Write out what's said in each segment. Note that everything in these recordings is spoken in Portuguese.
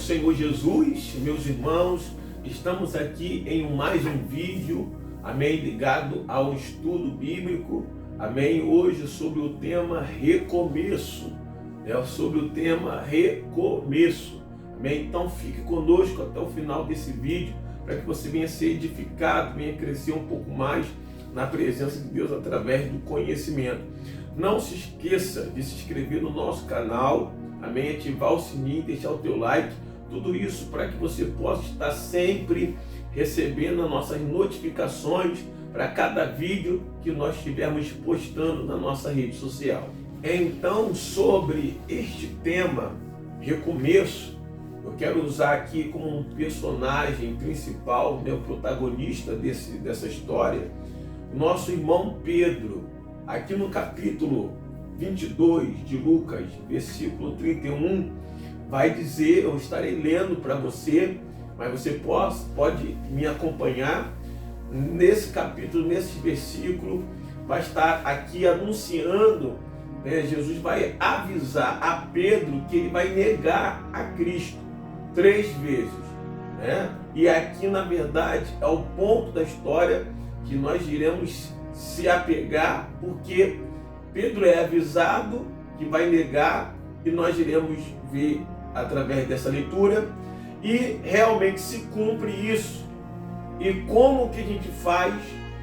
Senhor Jesus, meus irmãos, estamos aqui em mais um vídeo, amém, ligado ao estudo bíblico, amém, hoje sobre o tema recomeço, sobre o tema recomeço, amém, então fique conosco até o final desse vídeo, para que você venha ser edificado, venha crescer um pouco mais na presença de Deus através do conhecimento. Não se esqueça de se inscrever no nosso canal, amém, ativar o sininho, deixar o teu like, tudo isso para que você possa estar sempre recebendo as nossas notificações para cada vídeo que nós estivermos postando na nossa rede social. Então, sobre este tema, recomeço, eu quero usar aqui como um personagem principal, o protagonista dessa história, o nosso irmão Pedro. Aqui no capítulo 22 de Lucas, versículo 31, vai dizer, eu estarei lendo para você, mas você pode me acompanhar nesse capítulo, nesse versículo, vai estar aqui anunciando, Jesus vai avisar a Pedro que ele vai negar a Cristo 3 vezes, E aqui, na verdade, é o ponto da história que nós iremos se apegar, porque Pedro é avisado que vai negar e nós iremos ver através dessa leitura e realmente se cumpre isso. E como que a gente faz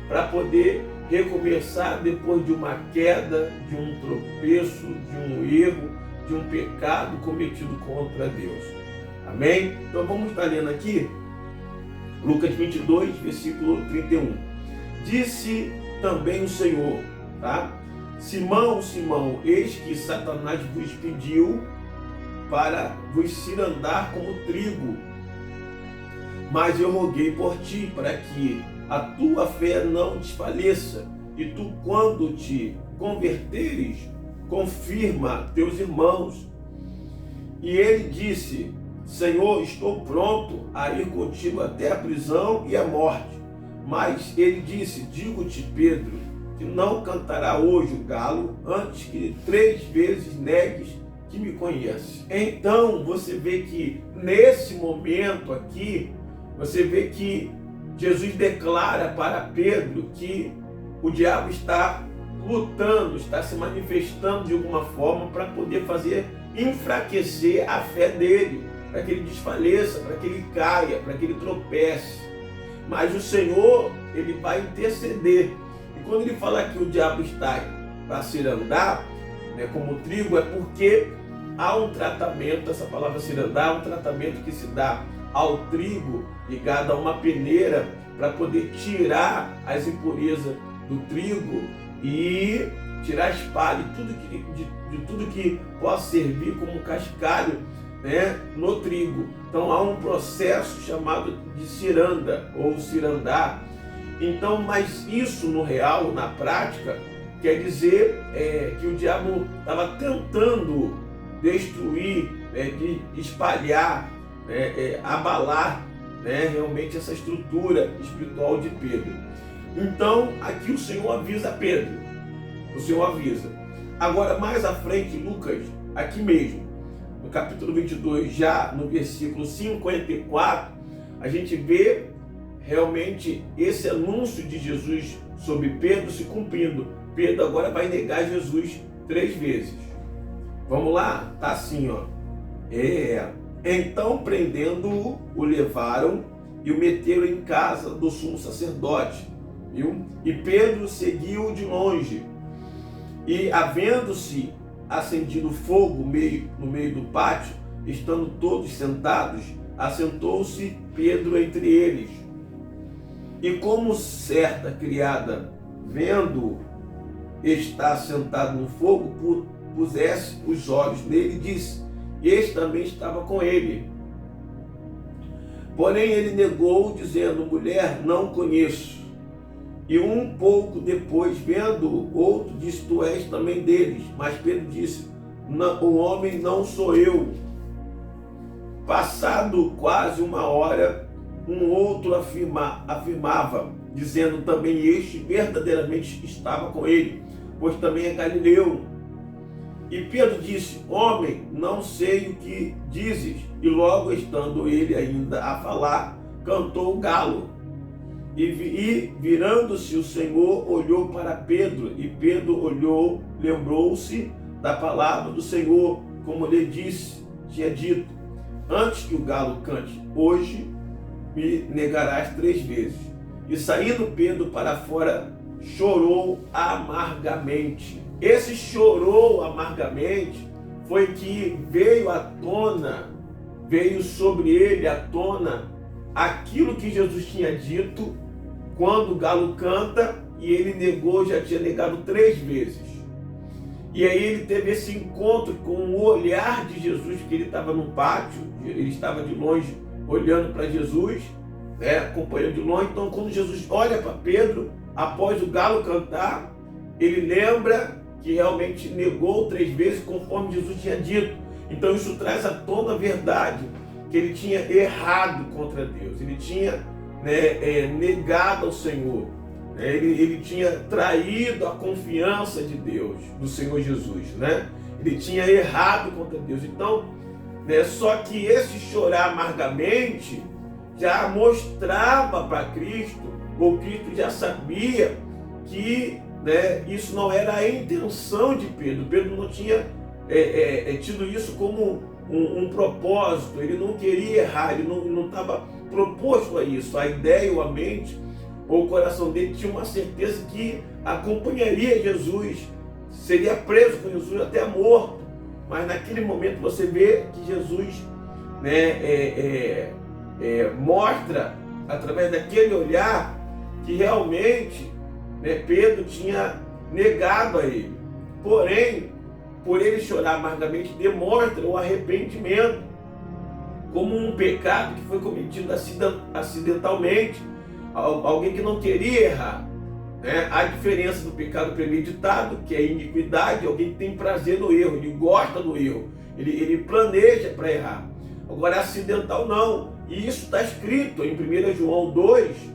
para poder recomeçar depois de uma queda, de um tropeço, de um erro, de um pecado cometido contra Deus? Amém? Então vamos estar lendo aqui Lucas 22, versículo 31. Disse também o Senhor, Simão, Simão, eis que Satanás vos pediu para vos cirandar como trigo, mas eu roguei por ti, para que a tua fé não desfaleça, e tu, quando te converteres, confirma teus irmãos. E ele disse: Senhor, estou pronto a ir contigo até a prisão e a morte. Mas ele disse: digo-te, Pedro, que não cantará hoje o galo antes que 3 vezes negues que me conhece. Então você vê que nesse momento aqui, você vê que Jesus declara para Pedro que o diabo está lutando, está se manifestando de alguma forma para poder fazer enfraquecer a fé dele, para que ele desfaleça, para que ele caia, para que ele tropece. Mas o Senhor, ele vai interceder. E quando ele fala que o diabo está para cirandar, como trigo, é porque há um tratamento, essa palavra cirandar, um tratamento que se dá ao trigo ligado a uma peneira para poder tirar as impurezas do trigo e tirar a espalha de tudo que possa servir como cascalho, no trigo. Então há um processo chamado de ciranda ou cirandar. Então, mas isso no real, na prática, quer dizer que o diabo estava tentando destruir, de espalhar, abalar, realmente essa estrutura espiritual de Pedro. Então aqui o Senhor avisa Pedro, o Senhor avisa. Agora mais à frente, Lucas, aqui mesmo, no capítulo 22, já no versículo 54, a gente vê realmente esse anúncio de Jesus sobre Pedro se cumprindo. Pedro agora vai negar Jesus 3 vezes. Vamos lá? Tá assim, Então, prendendo-o, o levaram e o meteram em casa do sumo sacerdote, viu? E Pedro seguiu de longe. E, havendo-se acendido fogo no meio do pátio, estando todos sentados, assentou-se Pedro entre eles. E como certa criada, vendo estar sentado no fogo, pusesse os olhos nele, disse: este também estava com ele. Porém ele negou, dizendo: mulher, não conheço. E um pouco depois, vendo outro, disse: tu és também deles. Mas Pedro disse: o homem não sou eu. Passado quase 1 hora, um outro afirmava, dizendo: também este verdadeiramente estava com ele, pois também é galileu. E Pedro disse: homem, não sei o que dizes. E logo estando ele ainda a falar, cantou o galo. E virando-se o Senhor, olhou para Pedro, e Pedro olhou, lembrou-se da palavra do Senhor, como lhe tinha dito: antes que o galo cante, hoje me negarás 3 vezes. E saindo Pedro para fora, chorou amargamente. Esse chorou amargamente foi que veio sobre ele à tona aquilo que Jesus tinha dito quando o galo canta, e ele negou, já tinha negado 3 vezes. E aí ele teve esse encontro com o olhar de Jesus, porque ele estava no pátio, ele estava de longe olhando para Jesus, acompanhando de longe. Então quando Jesus olha para Pedro, após o galo cantar, ele lembra que realmente negou 3 vezes, conforme Jesus tinha dito. Então isso traz à tona a verdade, que ele tinha errado contra Deus, ele tinha negado ao Senhor, ele tinha traído a confiança de Deus, do Senhor Jesus, ele tinha errado contra Deus. Então, só que esse chorar amargamente já mostrava para Cristo, ou Cristo já sabia que isso não era a intenção de Pedro. Pedro não tinha tido isso como um propósito, ele não queria errar, ele não estava proposto a isso. A ideia, ou a mente, ou o coração dele tinha uma certeza que acompanharia Jesus, seria preso com Jesus até morto. Mas naquele momento você vê que Jesus mostra, através daquele olhar, que realmente Pedro tinha negado a ele. Porém, por ele chorar amargamente, demonstra o arrependimento como um pecado que foi cometido acidentalmente, alguém que não queria errar. A diferença do pecado premeditado, que é a iniquidade, alguém que tem prazer no erro, ele gosta do erro, ele planeja para errar. Agora, acidental não. E isso está escrito em 1 João 2,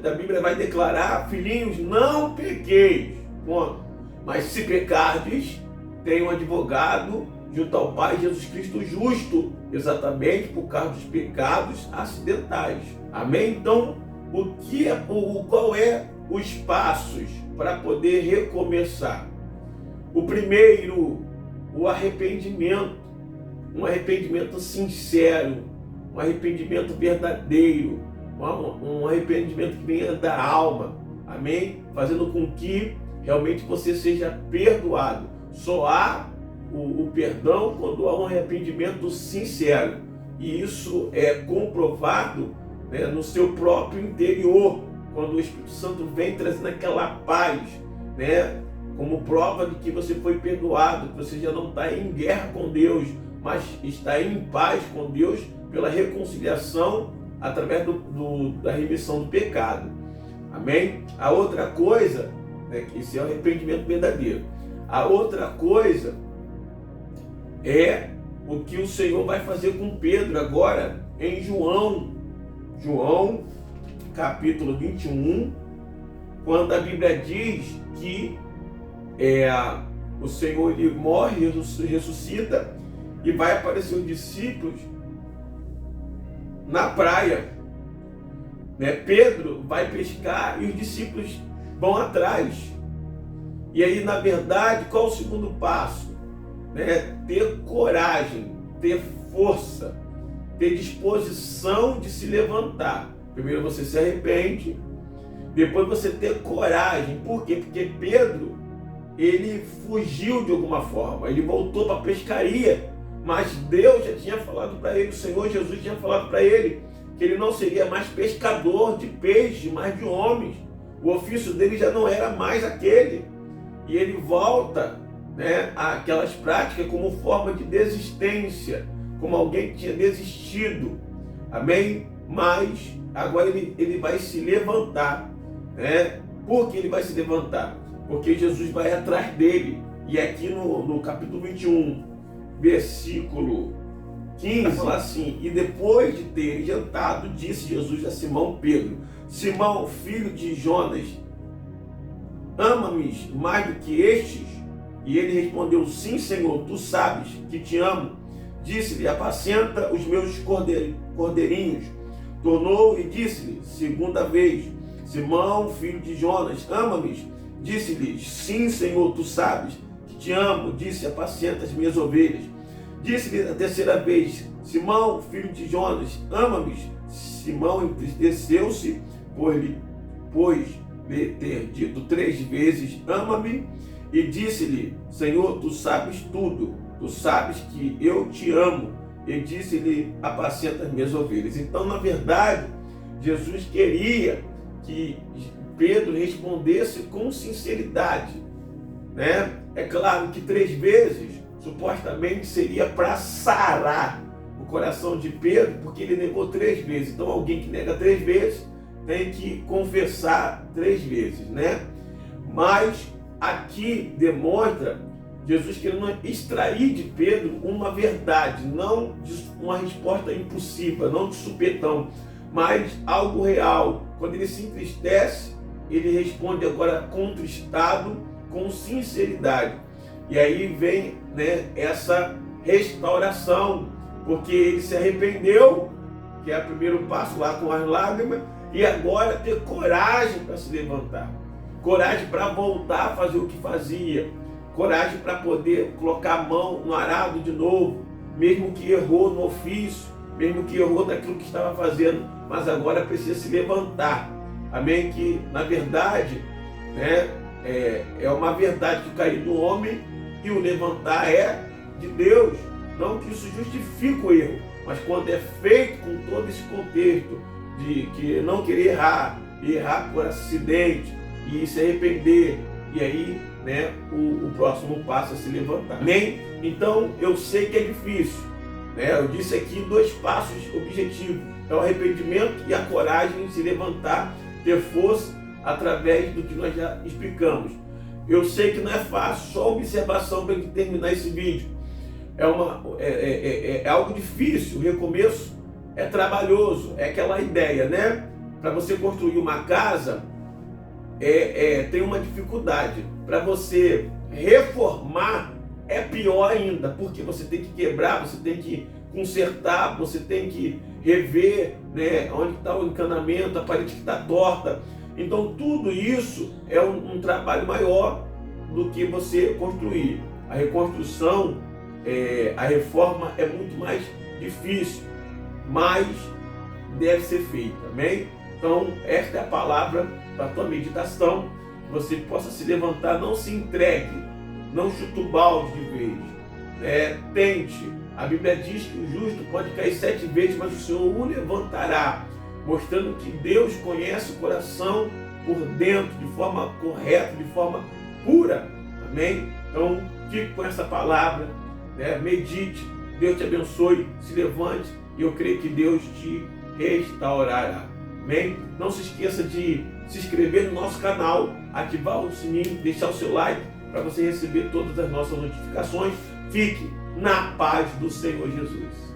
da Bíblia vai declarar: filhinhos, não pequeis, ponto. Mas se pecardes, tem um advogado junto ao Pai, Jesus Cristo justo, exatamente por causa dos pecados acidentais. Amém? Então, qual é os passos para poder recomeçar? O primeiro, o arrependimento. Um arrependimento sincero, um arrependimento verdadeiro, um arrependimento que venha da alma. Amém? Fazendo com que realmente você seja perdoado. Só há o perdão quando há um arrependimento sincero. E isso é comprovado no seu próprio interior, quando o Espírito Santo vem trazendo aquela paz, como prova de que você foi perdoado, que você já não está em guerra com Deus, mas está em paz com Deus pela reconciliação através da remissão do pecado. Amém? A outra coisa, esse é o arrependimento verdadeiro. A outra coisa é o que o Senhor vai fazer com Pedro agora em João capítulo 21, quando a Bíblia diz que o Senhor ele morre, ressuscita e vai aparecer os discípulos na praia. Pedro vai pescar e os discípulos vão atrás. E aí, na verdade, qual o segundo passo? Ter coragem, ter força, ter disposição de se levantar. Primeiro você se arrepende, depois você ter coragem. Por quê? Porque Pedro, ele fugiu de alguma forma, ele voltou para a pescaria, mas Deus já tinha falado para ele, o Senhor Jesus tinha falado para ele, que ele não seria mais pescador de peixe, mas de homens. O ofício dele já não era mais aquele. E ele volta àquelas práticas como forma de desistência, como alguém que tinha desistido. Amém? Mas agora ele vai se levantar. Por que ele vai se levantar? Porque Jesus vai atrás dele. E aqui no capítulo 21, versículo 15, fala assim: e depois de ter jantado, disse Jesus a Simão Pedro: Simão, filho de Jonas, ama-me mais do que estes? E ele respondeu: sim, Senhor, tu sabes que te amo. Disse-lhe: apacenta os meus cordeirinhos. Tornou e disse-lhe segunda vez: Simão, filho de Jonas, ama-me? Disse-lhe: sim, Senhor, tu sabes que te amo. Disse: apacenta as minhas ovelhas. Disse-lhe a terceira vez: Simão, filho de Jonas, ama-me? Simão entristeceu-se, pois lhe ter dito 3 vezes: ama-me. E disse-lhe: Senhor, tu sabes tudo, tu sabes que eu te amo. E disse-lhe: apacenta as minhas ovelhas. Então, na verdade, Jesus queria que Pedro respondesse com sinceridade, né? É claro que 3 vezes, supostamente, seria para sarar o coração de Pedro, porque ele negou 3 vezes. Então, alguém que nega 3 vezes tem que confessar 3 vezes, né? Mas aqui demonstra Jesus querendo extrair de Pedro uma verdade, não uma resposta impulsiva, não de supetão, mas algo real. Quando ele se entristece, ele responde agora contristado, com sinceridade. E aí vem, né, essa restauração, porque ele se arrependeu, que é o primeiro passo lá com as lágrimas, e agora ter coragem para se levantar, coragem para voltar a fazer o que fazia, coragem para poder colocar a mão no arado de novo, mesmo que errou no ofício, mesmo que errou naquilo que estava fazendo, mas agora precisa se levantar. Amém? Que na verdade, né, é uma verdade que o cair do homem e o levantar é de Deus. Não que isso justifique o erro, mas quando é feito com todo esse contexto de que não querer errar, e errar por acidente, e se arrepender, e aí, né, o próximo passo é se levantar. Amém? Então, eu sei que é difícil, né? Eu disse aqui 2 passos objetivos: é o arrependimento e a coragem de se levantar, ter força através do que nós já explicamos. Eu sei que não é fácil, só observação para terminar esse vídeo. É algo difícil, o recomeço é trabalhoso, é aquela ideia, né? Para você construir uma casa, tem uma dificuldade. Para você reformar, é pior ainda, porque você tem que quebrar, você tem que consertar, você tem que rever, né, onde está o encanamento, a parede que está torta. Então tudo isso é um trabalho maior do que você construir. A reconstrução, a reforma é muito mais difícil, mas deve ser feita, amém? Então esta é a palavra para a tua meditação, que você possa se levantar, não se entregue, não chuta o balde de vez, tente. A Bíblia diz que o justo pode cair 7 vezes, mas o Senhor o levantará, mostrando que Deus conhece o coração por dentro, de forma correta, de forma pura, amém? Então fique com essa palavra, né? Medite, Deus te abençoe, se levante, e eu creio que Deus te restaurará, amém? Não se esqueça de se inscrever no nosso canal, ativar o sininho, deixar o seu like para você receber todas as nossas notificações. Fique na paz do Senhor Jesus.